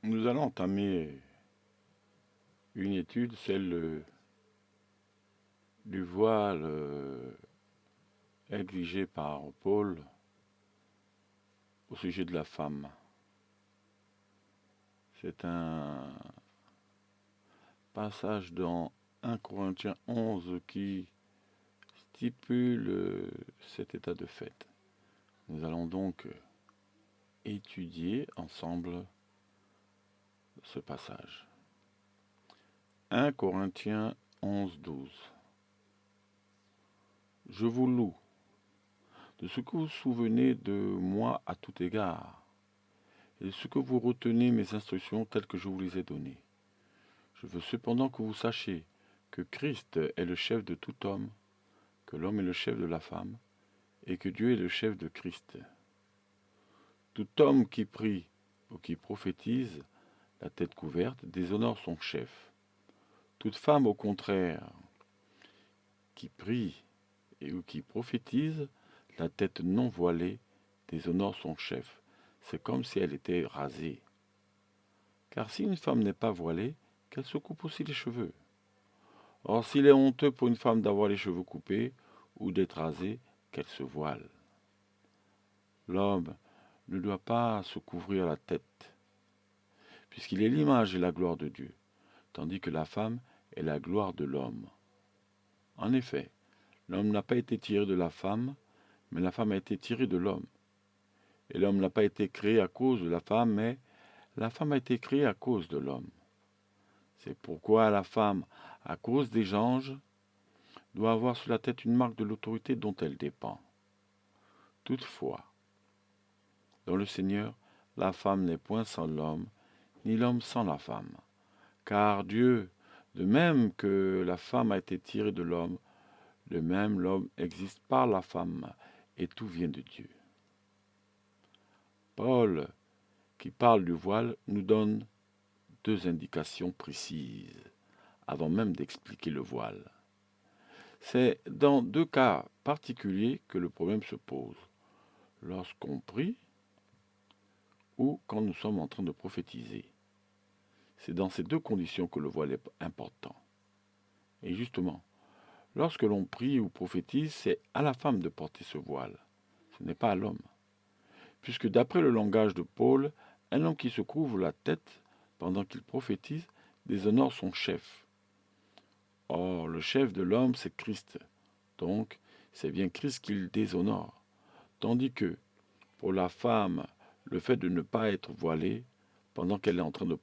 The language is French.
Nous allons entamer une étude, celle du voile exigé par Paul au sujet de la femme. C'est un passage dans 1 Corinthiens 11 qui stipule cet état de fait. Nous allons donc étudier ensemble ce passage. 1 Corinthiens 11, 12. Je vous loue de ce que vous vous souvenez de moi à tout égard, et de ce que vous retenez mes instructions telles que je vous les ai données. Je veux cependant que vous sachiez que Christ est le chef de tout homme, que l'homme est le chef de la femme, et que Dieu est le chef de Christ. Tout homme qui prie ou qui prophétise, la tête couverte, déshonore son chef. Toute femme, au contraire, qui prie ou qui prophétise, la tête non voilée, déshonore son chef. C'est comme si elle était rasée. Car si une femme n'est pas voilée, qu'elle se coupe aussi les cheveux. Or, s'il est honteux pour une femme d'avoir les cheveux coupés ou d'être rasée, qu'elle se voile. L'homme ne doit pas se couvrir la tête, puisqu'il est l'image et la gloire de Dieu, tandis que la femme est la gloire de l'homme. En effet, l'homme n'a pas été tiré de la femme, mais la femme a été tirée de l'homme. Et l'homme n'a pas été créé à cause de la femme, mais la femme a été créée à cause de l'homme. C'est pourquoi la femme, à cause des anges, doit avoir sur la tête une marque de l'autorité dont elle dépend. Toutefois, dans le Seigneur, la femme n'est point sans l'homme, ni l'homme sans la femme. Car Dieu, de même que la femme a été tirée de l'homme, de même l'homme existe par la femme, et tout vient de Dieu. Paul, qui parle du voile, nous donne deux indications précises, avant même d'expliquer le voile. C'est dans deux cas particuliers que le problème se pose. Lorsqu'on prie ou quand nous sommes en train de prophétiser. C'est dans ces deux conditions que le voile est important. Et justement, lorsque l'on prie ou prophétise, c'est à la femme de porter ce voile. Ce n'est pas à l'homme. Puisque d'après le langage de Paul, un homme qui se couvre la tête pendant qu'il prophétise déshonore son chef. Or, le chef de l'homme, c'est Christ. Donc, c'est bien Christ qu'il déshonore. Tandis que, pour la femme, le fait de ne pas être voilée pendant qu'elle est en train de